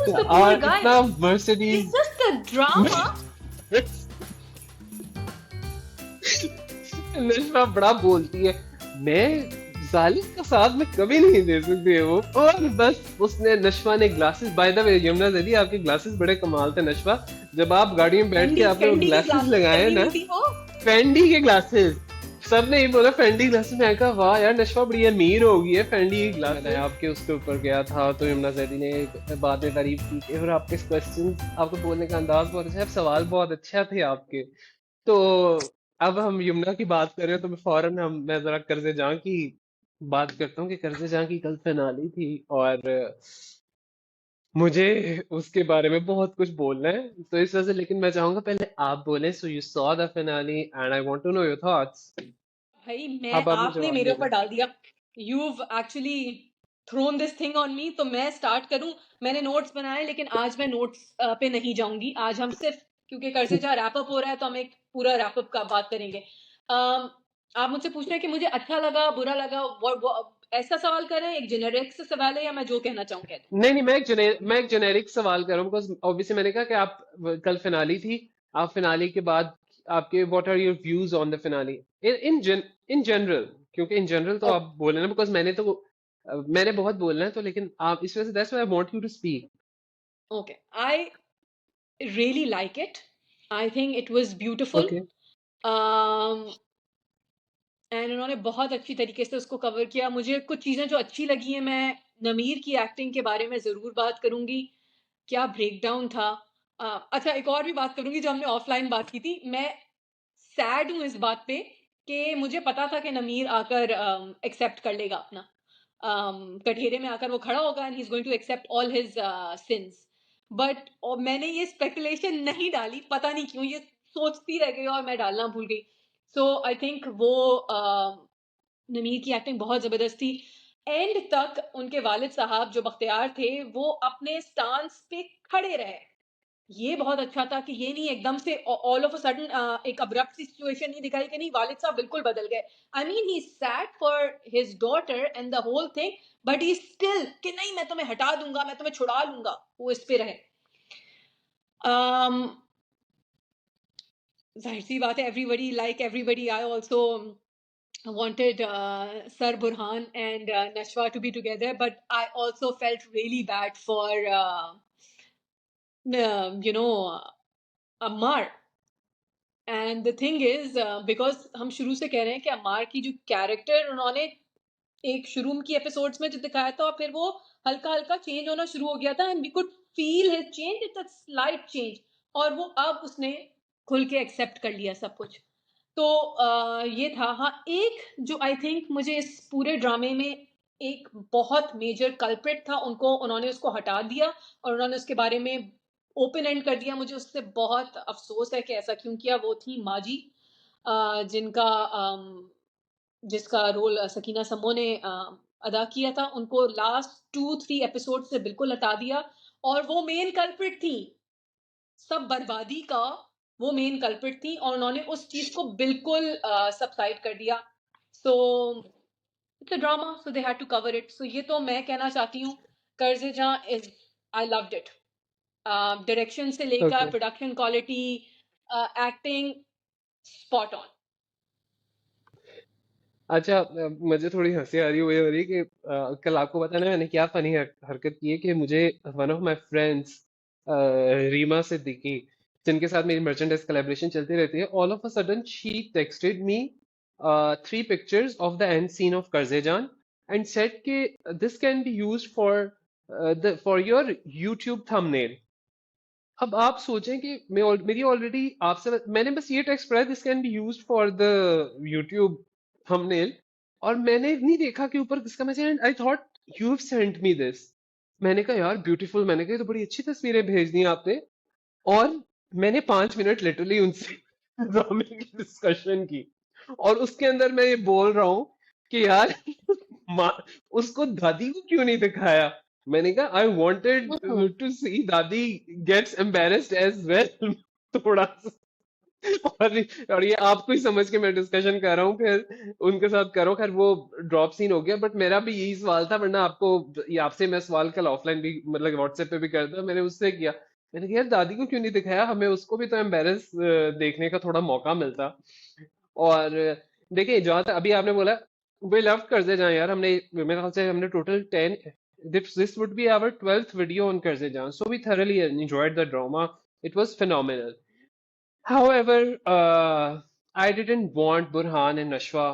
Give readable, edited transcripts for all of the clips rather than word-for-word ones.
just the poor और guy. इतना It's Mercedes just the drama. नशवा बड़ा बोलती है, मैं जालिम का साथ में कभी नहीं दे सकती है वो। और बस उसने, नशवा ने glasses, by the way Yamuna दीदी आपके ग्लासेस बड़े कमाल थे नशवा। जब आप गाड़ी में बैठ के फेंडी आपने वो फेंडी की ग्लासेस ग्लासेस लगाए पहनी ना, हुई थी वो. फेंडी के ग्लासेस, सबने ये बोला फेंडी ग्लासेस। मैं कहा वाह यार नशवा बड़ी अमीर होगी है, फेंडी की ग्लासेस। मैं आपके उसके ऊपर गया था तो यमुना जैदी ने बाद में तारीफ की कि और आपके क्वेश्चन, आपको बोलने का अंदाज बहुत अच्छा है, सवाल बहुत अच्छा थे आपके। तो अब हम यमुना की बात कर रहे हो तो मैं जरा कर्जे जहाँ की बात करता हूँ कि कर्जे जहाँ की कल फिनाली थी, और मुझे उसके बारे में बहुत कुछ बोलना है तो इस वजह से, लेकिन मैं चाहूंगा पहले आप बोलें। So you saw the finale and I want to know your thoughts. भाई मैं अब आप मुझे आपने जवाब मेरे दे ऊपर दें। डाल दिया. You've actually thrown this thing on me. तो मैं स्टार्ट करूं. मैंने नोट्स बनाए लेकिन आज मैं नोट्स पे नहीं जाऊंगी. आज हम सिर्फ, क्योंकि कर्जे जहाँ रैप अप हो रहा है तो हम एक पूरा रैप अप का बात करेंगे. आप मुझसे पूछ रहे हैं कि मुझे अच्छा लगा बुरा लगा. ऐसा सवाल कर रहे हैं, एक जेनेरिक से सवाल है या मैं जो कहना चाहूँ कह दूं? नहीं नहीं, मैं एक जेनेरिक सवाल कर रहा हूँ बिकॉज ऑब्वियसली मैंने कहा कि आप कल फिनाली थी, आप फिनाली के बाद आपके what are your views on the finale in general, क्योंकि इन जनरल तो आप बोले ना, बिकॉज मैंने बहुत बोलना है तो, लेकिन आप इस वजह से that's why I want you to speak. Okay, I really like it. I think it was beautiful. Okay. Um, and उन्होंने बहुत अच्छी तरीके से उसको कवर किया. मुझे कुछ चीज़ें जो अच्छी लगी हैं, मैं नमीर की एक्टिंग के बारे में ज़रूर बात करूंगी. क्या ब्रेकडाउन था. अच्छा, एक और भी बात करूंगी जो हमने ऑफलाइन बात की थी. मैं सैड हूँ इस बात पे कि मुझे पता था कि नमीर आकर एक्सेप्ट कर लेगा अपना. कठेरे में आकर वो खड़ा होगा and he is going to accept all his sins. But मैंने ये स्पेकुलेशन नहीं डाली, पता नहीं क्यों ये सोचती रह गई और मैं डालना भूल गई. सो आई थिंक वो नमीर की एक्टिंग बहुत जबरदस्त थी. एंड तक उनके वालिद साहब जो बख्तियार थे वो अपने स्टांस पे खड़े रहे. ये बहुत अच्छा था कि ये नहीं एकदम से ऑल ऑफ अ सडन एक अब्रप्ट सी सिचुएशन नहीं दिखाई कि नहीं वालिद साहब बिल्कुल बदल गए. I mean he sad for his daughter and the whole thing, but he still कि नहीं मैं तुम्हें हटा दूंगा, मैं तुम्हें छुड़ा लूंगा, वो इस पे रहे. um, जाहिर सी बात है, everybody I also wanted Sir Burhan and Nashwa to be together, but I also felt really bad for you know Ammar. And the thing is, because हम शुरू से कह रहे हैं कि अम्मार की जो कैरेक्टर उन्होंने एक शुरू की एपिसोड्स में जो दिखाया था और फिर वो हल्का हल्का चेंज होना शुरू हो गया था and we could feel his change. It's a slight change. और वो अब उसने खुल के एक्सेप्ट कर लिया सब कुछ. तो ये था. हाँ, एक जो आई थिंक मुझे इस पूरे ड्रामे में एक बहुत मेजर कल्प्रिट था, उनको उन्होंने उसको हटा दिया और उन्होंने उसके बारे में ओपन एंड कर दिया. मुझे उससे बहुत अफसोस है कि ऐसा क्यों किया. वो थी माजी, जिनका जिसका रोल सकीना समो ने अदा किया था. उनको लास्ट 2-3 एपिसोड से बिल्कुल हटा दिया और वो मेन कल्प्रिट थी सब बर्बादी का. वो मेन कल्प्रिट थी और उन्होंने उस चीज को बिल्कुल सबसाइड कर दिया. So it's a drama, so they had to cover it. So ये तो मैं कहना चाहती हूँ, Qarze Jaan is, I loved it. Direction से लेकर okay. Production quality, acting, spot on. अच्छा, मुझे थोड़ी हंसी आ रही हुई हो रही है कि कल आपको पता है ना मैंने क्या फनी हरकत की है कि मुझे one of my friends Reema Siddiqui, जिनके साथ मेरी मर्चेंडाइज कोलैबोरेशन चलती रहती है, all of a sudden she texted me 3 pictures of the end scene of Qarzejaan and said कि this can be used for your YouTube thumbnail. अब आप सोचें कि मेरी ऑलरेडी आपसे मैंने बस ये टेक्स्ट पढ़ा, this can be used for the YouTube thumbnail, और मैंने नहीं देखा कि ऊपर किसका message, and I thought you have sent me this. मैंने कहा यार ब्यूटीफुल, मैंने कहा ये तो बड़ी अच्छी तस्वीरें भेज दी आपने। और मैंने 5 मिनट लिटरली उनसे ड्रामे की डिस्कशन की, और उसके अंदर मैं ये बोल रहा हूँ कि यार उसको दादी को क्यों नहीं दिखाया। मैंने कहा आई वांटेड टू सी दादी गेट्स एम्बेरस्ड एज वेल थोड़ा सा। और और ये आपको ही समझ के मैं डिस्कशन कर रहा हूँ, फिर उनके साथ करो। खैर वो ड्रॉप सीन हो गया, बट मेरा भी यही सवाल था, वरना आपको, ये आपसे मैं सवाल कल ऑफलाइन भी मतलब व्हाट्सएप पे भी करता, मैंने उससे किया। मैंने कहा यार दादी को क्यों नहीं दिखाया, हमें उसको भी तो एम्बेरस देखने का थोड़ा मौका मिलता। और देखिए जहां तक अभी आपने बोला, वे लव करते जाएं यार, हमने मेरे ख्याल से हमने total 10, this would be our 12th video on करते जाएं, so we thoroughly enjoyed the drama. It was phenomenal. However, I didn't want Burhan and Nashwa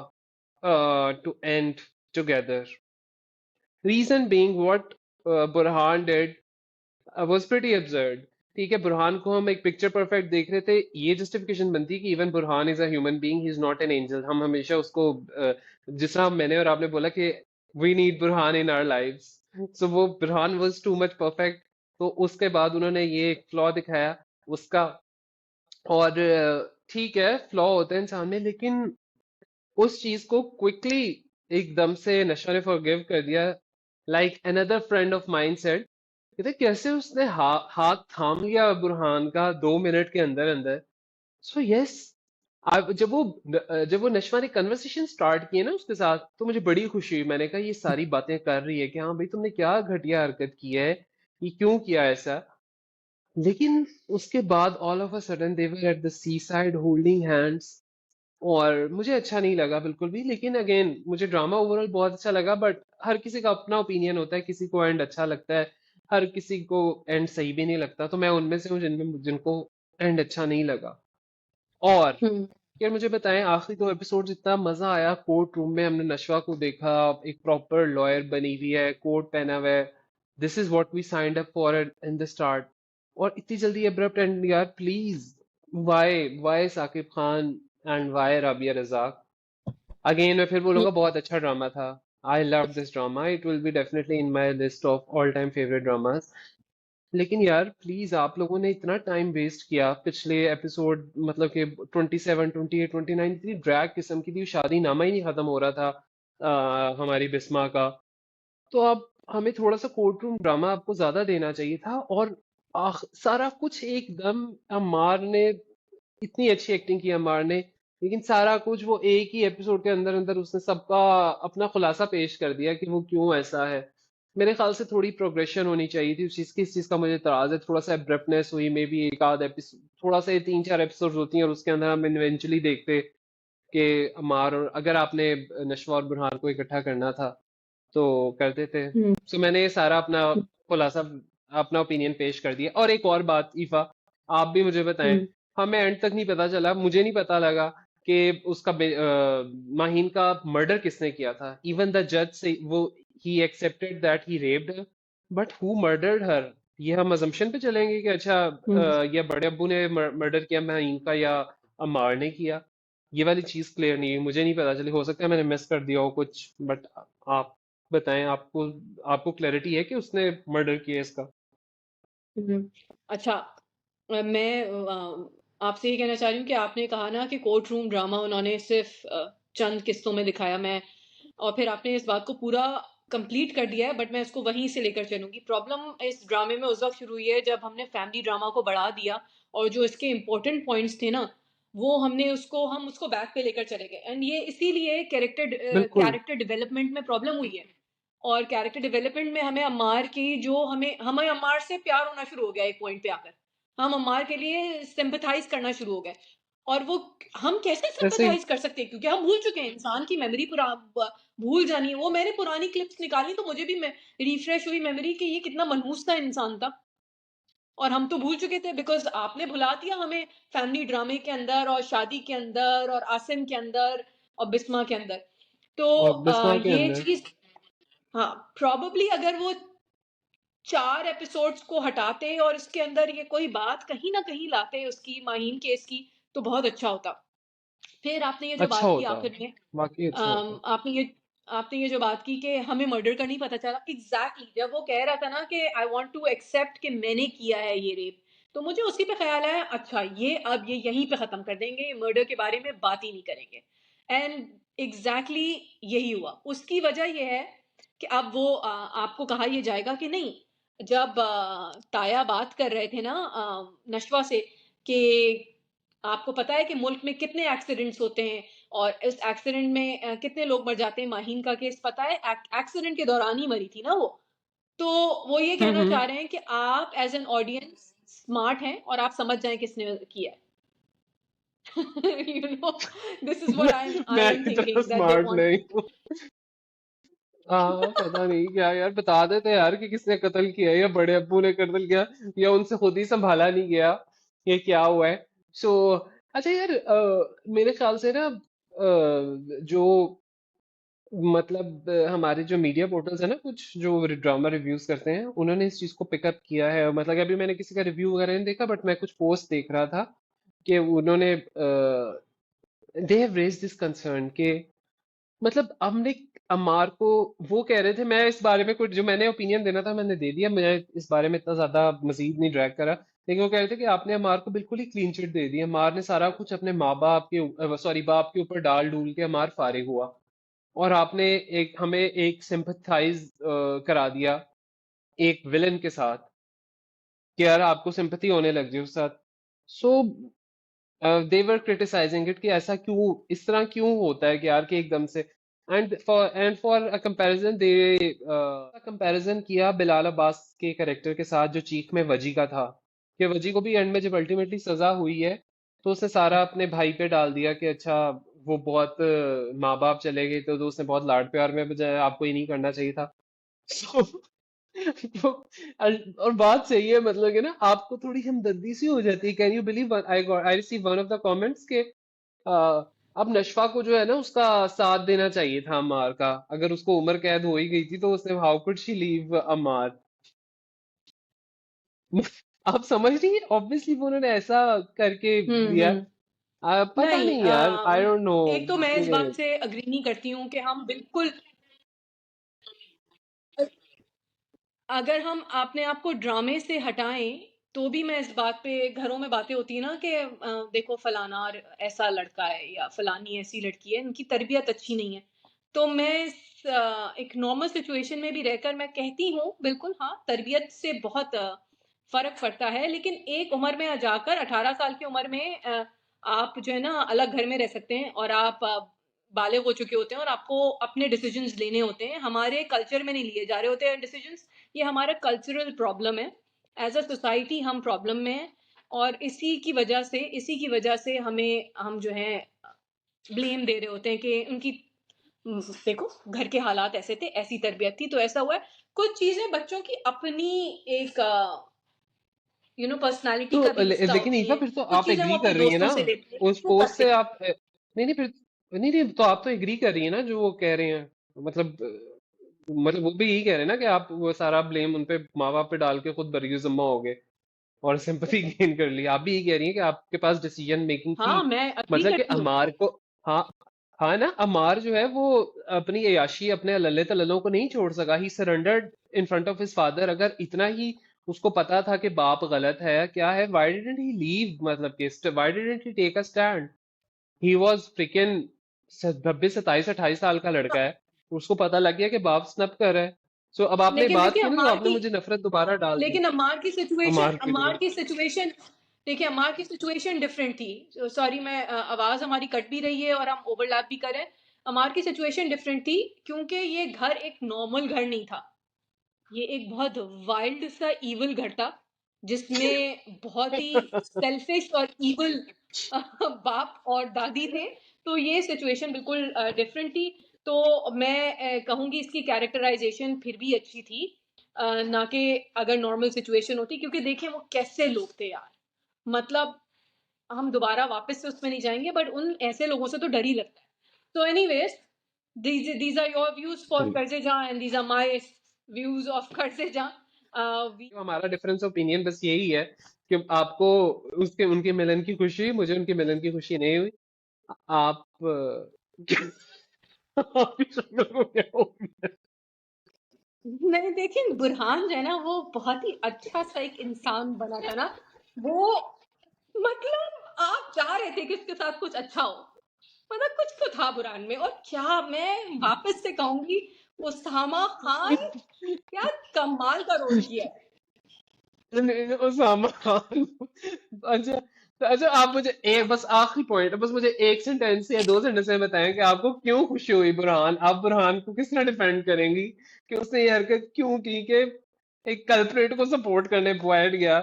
to end together. Reason being, what Burhan did was pretty absurd. ठीक है, बुरहान को हम एक picture perfect देख रहे थे, ये जस्टिफिकेशन बनती है कि even Burhan is a human being, he is not an angel. हम हमेशा उसको जिस तरह मैंने और आपने बोला कि we need Burhan in our lives, so वो Burhan was too much perfect. तो उसके बाद उन्होंने ये एक फ्लॉ दिखाया उसका। और ठीक है, फ्लॉ होते हैं इंसान में, लेकिन उस चीज को क्विकली एकदम से नशा ने फॉरगिव कर दिया। Like another friend of mine said, कहते कैसे उसने हाथ थाम लिया बुरहान का 2 मिनट के अंदर अंदर। सो यस, जब वो नशवा ने कन्वर्सेशन स्टार्ट की ना उसके साथ, तो मुझे बड़ी खुशी हुई। मैंने कहा ये सारी बातें कर रही है कि हाँ भाई तुमने क्या घटिया हरकत की है, ये क्यों किया ऐसा। लेकिन उसके बाद all of a sudden they were at the seaside holding hands, और मुझे अच्छा नहीं लगा बिल्कुल भी। लेकिन अगेन मुझे ड्रामा ओवरऑल बहुत अच्छा लगा, बट हर किसी का अपना ओपिनियन होता है, किसी को एंड अच्छा लगता है, हर किसी को एंड सही भी नहीं लगता। तो मैं उनमें से हूँ जिनको एंड अच्छा नहीं लगा। और हम्म। यार मुझे बताएं, आखिरी 2 एपिसोड इतना मजा आया, कोर्ट रूम में हमने नशवा को देखा, एक प्रॉपर लॉयर बनी हुई है, कोट पहना हुआ है, this is what we signed up for in the start. और इतनी जल्दी अब्रप्ट एंड यार, please, why Saqib Khan and why Rabia Razzaq. Again मैं फिर हम्म। बोलूंगा बहुत अच्छा ड्रामा था। I love this drama, it will be definitely in my list of all time favourite dramas. लेकिन यार प्लीज, आप लोगों ने इतना टाइम वेस्ट किया पिछले एपिसोड, मतलब कि 27, 28, 29, इतनी ड्रैग किस्म की थी, शादी नामा ही नहीं खत्म हो रहा था हमारी बिस्मा का। तो अब हमें थोड़ा सा कोर्ट रूम ड्रामा आपको ज्यादा देना चाहिए था। और सारा कुछ एकदम, अम्मार ने इतनी अच्छी एक्टिंग की अम्मार ने, लेकिन सारा कुछ वो एक ही एपिसोड के अंदर अंदर उसने सबका अपना खुलासा पेश कर दिया कि वो क्यों ऐसा है। मेरे ख्याल से थोड़ी प्रोग्रेशन होनी चाहिए थी उस चीज की। इस चीज का मुझे इतराज है, थोड़ा सा एब्रप्टनेस हुई, मे बी एक आध एपिसोड, थोड़ा सा 3-4 एपिसोड होती हैं और उसके अंदर हम इवेंचुअली देखते कि अमार, और अगर आपने नशवा और बुरहान को इकट्ठा करना था तो कर देते। हम्म। सो मैंने ये सारा अपना खुलासा, अपना ओपिनियन पेश कर दिया। और एक और बात ईफा, आप भी मुझे बताएं, हम्म। हमें एंड तक नहीं पता चला, मुझे नहीं पता लगा कि उसका माहीन का मर्डर किसने किया था। इवन द जज से वो, he accepted that he raped her, but who murdered her. ये हम अजम्पशन पे चलेंगे कि अच्छा हम्म। या बड़े अब्बू ने मर्डर किया माहीन का, या अम्मार ने किया। ये वाली चीज क्लियर नहीं हुई, मुझे नहीं पता चली, हो सकता है मैंने मिस कर दिया हो कुछ, बट आप बताएं, आपको आपको क्लैरिटी है कि उसने मर्डर किया इसका। हम्म। अच्छा, मैं आपसे ये कहना चाह रही हूँ कि आपने कहा ना कि कोर्ट रूम ड्रामा उन्होंने सिर्फ चंद किस्तों में दिखाया, मैं और फिर आपने इस बात को पूरा कंप्लीट कर दिया है, बट मैं इसको वहीं से लेकर चलूंगी। प्रॉब्लम इस ड्रामे में उस वक्त शुरू हुई है जब हमने फैमिली ड्रामा को बढ़ा दिया, और जो इसके इम्पोर्टेंट पॉइंट्स थे ना, वो हम उसको बैक पे लेकर चले गए। एंड ये इसीलिए बिल्कुल। कैरेक्टर डेवलपमेंट में प्रॉब्लम हुई है। और कैरेक्टर डेवलपमेंट में हमें अम्मार की जो हमें हमें अम्मार से प्यार होना शुरू हो गया एक पॉइंट पे आकर। हम अम्मार के लिए सिंपैथाइज करना शुरू हो गए। और वो हम कैसे वैसे ही, सिंपैथाइज कर सकते हैं, क्योंकि हम भूल चुके हैं, इंसान की मेमोरी पूरा भूल जानी है। वो मैंने पुरानी क्लिप्स निकाली तो मुझे भी रिफ्रेश हुई मेमोरी कि ये कितना मनहूस सा इंसान था। और हम तो भूल चुके थे बिकॉज आपने भुला दिया हमें फैमिली ड्रामे के अंदर और शादी के अंदर और आसिम के अंदर और बिस्मा के अंदर। तो और बिस्मा के ये अंदर, चीज, हाँ, प्रॉबली अगर वो 4 एपिसोड्स को हटाते और इसके अंदर ये कोई बात कहीं ना कहीं लाते उसकी माहीन केस की, तो बहुत अच्छा होता। फिर आपने ये जो अच्छा बात की होता, आखिर में, वाकई अच्छा होता। आपने ये जो बात की कि हमें मर्डर का नहीं पता चला, एग्जैक्टली जब वो कह रहा था ना कि आई वांट टू एक्सेप्ट कि मैंने किया है ये रेप, तो मुझे उसी पे ख्याल आया, अच्छा ये अब ये यहीं पे खत्म कर देंगे, मर्डर के बारे में बात ही नहीं करेंगे। एंड एग्जैक्टली यही हुआ। उसकी वजह ये है कि अब वो आपको कहा यह जाएगा कि नहीं, जब ताया बात कर रहे थे ना नशवा से कि आपको पता है कि मुल्क में कितने एक्सीडेंट्स होते हैं और इस एक्सीडेंट में कितने लोग मर जाते हैं। माहीन का केस पता है, एक्सीडेंट के दौरान ही मरी थी ना वो। तो वो ये कहना हम्म। चाह रहे हैं कि आप एज़ एन ऑडियंस स्मार्ट हैं और आप समझ जाएँ किसने किया है। You know this is what I मैं एम इतना thinking that they smart want. नहीं हूँ। हाँ पता नहीं क्या यार, बता देते यार कि किसने कत्ल किया, या बड़े अब्बू ने कत्ल किया, या उनसे खुद ही संभाला नहीं गया, ये क्या हुआ है। सो अच्छा यार, मेरे ख्याल से ना जो मतलब हमारे जो मीडिया पोर्टल्स है ना, कुछ जो ड्रामा रिव्यूज करते हैं, उन्होंने इस चीज को पिकअप किया है। मतलब अभी मैंने किसी का रिव्यू वगैरह नहीं देखा, बट मैं कुछ पोस्ट देख रहा था कि उन्होंने they have raise this concern कि मतलब हमने अमार को, वो कह रहे थे, मैं इस बारे में कुछ जो मैंने ओपिनियन देना था मैंने दे दिया, मैं इस बारे में इतना ज्यादा मजीद नहीं ड्रैग करा। लेकिन वो कह रहे थे कि आपने अमार को बिल्कुल ही क्लीन चिट दे दी, अमार ने सारा कुछ अपने माँ बाप के सॉरी बाप के ऊपर डाल डूल के अमार फारिग हुआ, और आपने एक हमें एक सिंपथाइज करा दिया एक विलन के साथ, कि यार आपको सिंपथी होने लग गई उस साथ। सो दे वर क्रिटिसाइजिंग इट कि ऐसा क्यों, इस तरह क्यों होता है कि यार कि एकदम से। And for a comparison they comparison किया बिलाल अब्बास के कैरेक्टर के साथ जो चीख में वजी का था, कि वजी को भी एंड में जब अल्टीमेटली सजा हुई है तो उसने सारा अपने भाई पे डाल दिया कि अच्छा वो बहुत माँ बाप चले गए तो उसने बहुत लाड प्यार में बजाया, आपको ये नहीं करना चाहिए था। So, तो और बात सही है, मतलब कि ना आपको थोड़ी हमदर्दी सी हो जाती है। Can you believe I receive one of the comments के अब नशफा को जो है ना उसका साथ देना चाहिए था अमार का, अगर उसको उम्र कैद हो ही गई थी तो उसने हाउ कुड शी लीव अमार। आप समझ रही है, ऑब्वियसली वो उन्होंने ऐसा करके दिया। हुँ। पता नहीं नहीं यार, आई डोंट नो। एक तो मैं इस बात से एग्री नहीं करती हूँ कि हम बिल्कुल अगर हम अपने आप को ड्रामे से हटाएँ, तो भी मैं इस बात पे घरों में बातें होती हैं ना कि देखो फलाना ऐसा लड़का है या फलानी ऐसी लड़की है, इनकी तरबियत अच्छी नहीं है। तो मैं एक नॉर्मल सिचुएशन में भी रहकर मैं कहती हूँ, बिल्कुल हाँ, तरबियत से बहुत फ़र्क पड़ता है, लेकिन एक उम्र में जाकर 18 साल की उम्र में आप जो है ना अलग घर में रह सकते हैं और आप बालिग हो चुके होते हैं और आपको अपने डिसीजंस लेने होते हैं। हमारे कल्चर में नहीं लिए जा रहे होते हैं डिसीजंस, ये हमारा कल्चरल प्रॉब्लम है। एज़ अ सोसाइटी हम प्रॉब्लम में हैं और इसी की वजह से हम जो है ब्लेम दे रहे होते हैं कि उनकी देखो घर के हालात ऐसे थे, ऐसी तरबियत थी तो ऐसा हुआ है। कुछ चीज़ें बच्चों की अपनी एक पर्सनैलिटी तो का भी हिस्सा लेकिन होती ईसा हैं। फिर तो कुछ आप चीज़ें वो एग्री अपने कर रही है दोस्तों ना से लेते हैं, उस वो पोस्ट करते से, हैं। आप नहीं नहीं फिर, नहीं नहीं तो आप तो एग्री कर रही है ना जो वो कह रहे हैं। मतलब मतलब वो भी यही कह रहे हैं ना कि आप वो सारा ब्लेम उन पे माँ बाप पे डाल के खुद बरगुज़िम्मा जमा हो गए और सिंपैथी गेन कर ली। आप भी यही कह रही हैं कि आपके पास डिसीजन मेकिंग थी। हाँ, मैं एग्री मतलब कि करती हूँ। अमार को, हाँ हाँ ना, अमार जो है वो अपनी अयाशी अपने लल्ले तल्लों को नहीं छोड़ सका, ही surrendered in front of his father. अगर इतना ही उसको पता था कि बाप गलत है क्या है, व्हाई डिडंट ही लीव, मतलब कि why didn't he take a stand. He was freaking 26 27 28 साल का लड़का है, उसको पता लग गया कि बाप स्नप कर रहा है। सो अब आपने लेकिन बात देखिए की ना, तो अम्मार आपने की मुझे नफरत दोबारा डाल दी लेकिन अमार की अम्मार की सिचुएशन डिफरेंट थी। सॉरी मैं आवाज़ हमारी कट भी रही है और हम ओवरलैप भी कर रहे हैं। अम्मार की सिचुएशन डिफरेंट थी क्योंकि ये घर एक नॉर्मल घर नहीं था। ये एक बहुत वाइल्ड सा इविल घर था, जिसमें बहुत ही सेल्फिश और इविल बाप और दादी थे। तो ये सिचुएशन बिल्कुल डिफरेंट थी। तो मैं कहूँगी इसकी कैरेक्टराइज़ेशन फिर भी अच्छी थी। ना कि अगर नॉर्मल सिचुएशन होती, क्योंकि देखिए वो कैसे लोग थे यार। मतलब हम दोबारा वापस से उसमें नहीं जाएँगे बट उन ऐसे लोगों से तो डर ही लगता है। So anyways, these are your views for थी। Karze Jaan and these are my views of Karze Jaan. We तो हमारा डिफरेंस ओपिनियन बस यही है कि आपको उसके उनके मिलन की खुशी हुई, मुझे उनके मिलन की खुशी नहीं हुई। आप आपकी शक्ल को क्या हो गया? नहीं देखिए बुरहान जो है ना वो बहुत ही अच्छा सा एक इंसान बना था ना। वो मतलब आप चाह रहे थे कि उसके साथ कुछ अच्छा हो। मतलब कुछ तो था बुरहान में और क्या मैं वापस से कहूंगी उसामा खान क्या कमाल का रोल किया है। उसामा खान, अच्छा, तो अच्छा, आप मुझे एक बस आखिरी पॉइंट, बस मुझे एक सेंटेंस या दो सेंटेंस में बताएं कि आपको क्यों खुशी हुई बुरहान, आप बुरहान को किस तरह डिफेंड करेंगी कि उसने ये हरकत क्यों की कि एक कल्प्रेट को सपोर्ट करने पॉइंट गया।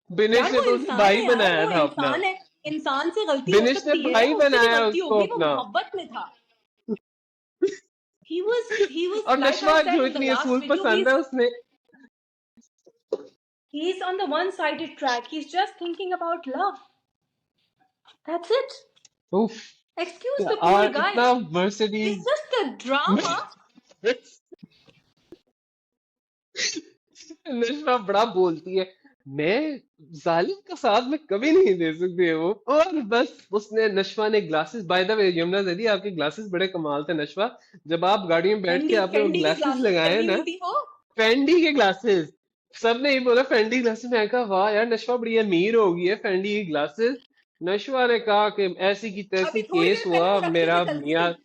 बिनेश यार ने वो तो उसे इंसान भाई है यार, बनाया वो था अपना। इंसान है। इंसान से गलती हो बिनेश ने सकती है, भाई उससे भी बनाया गलती उसको होगी, वो अपना। मोहब्बत में था। He was और like I नशवा said क्यों in the इतनी last असूल video, पसंद है उसने। he's on the one-sided track. He's just thinking about love. That's it. उफ। Excuse the poor और guy. इतना It's Mercedes. just a drama. नशवा बड़ा बोलती है, मैं जालिम का साथ में कभी नहीं दे सकती है वो। और बस उसने, नशवा ने glasses, by the way Yamuna दीदी आपके ग्लासेस बड़े कमाल थे नशवा। जब आप गाड़ी में बैठ के फेंडी आपने वो फेंडी की ग्लासेस ग्लासेस लगाए पहनी ना, हुई थी वो। फेंडी के ग्लासेस, सबने ही बोला फेंडी ग्लासेस, मैं कहा वाह यार नशवा बड़ी अमीर हो गई है, फेंडी की ग्लासेस। नशवा ने कहा कि ऐसी की तैसी अभी थोड़ी केस देर पहले हुआ वो रखे थे मेरा कल भी। मियाँ।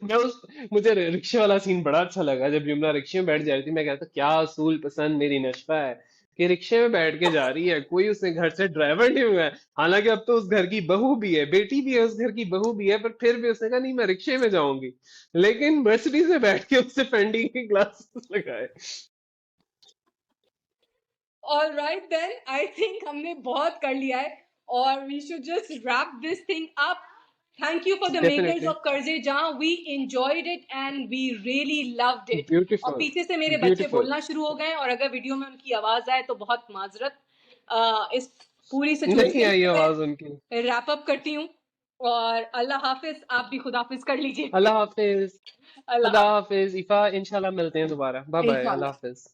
मैं उस मुझे रिक्शे वाला सीन बड़ा अच्छा लगा जब यमुना रिक्शे में बैठ जा रही थी। मैं कहता क्या असूल पसंद मेरी नशवा है कि रिक्शे में बैठ के जा रही है, कोई उसने घर से ड्राइवर नहीं हुआ है। हालांकि अब तो उस घर की बहू भी है, बेटी भी है, उस घर की बहू भी है, पर फिर भी उसने कहा नहीं मैं रिक्शे में जाऊंगी। लेकिन मर्सिडीज में बैठ के उससे फेंडी के ग्लासेस लगाए। All right then, I think हमने बहुत कर लिया है और we should just wrap this thing up. Thank you for the makers definitely. of कर्जे जहां, we enjoyed it and we really loved it. और ब्यूटीफुल। पीछे से मेरे बच्चे ब्यूटीफुल। बोलना शुरू हो गए और अगर वीडियो में उनकी आवाज आए तो बहुत माजरत। इस पूरी नहीं सिचुएशन आई को आवाज उनकी। मैं रैप अप करती हूँ और अल्लाह हाफिज, आप भी खुदा हाफिज कर लीजिए। अल्लाह हाफिज। अल्लाह खुदा हाफिज हाफिज इफा, इंशाल्लाह मिलते हैं दोबारा, बाय बाय, अल्लाह इंशाल्लाह। हाफिज।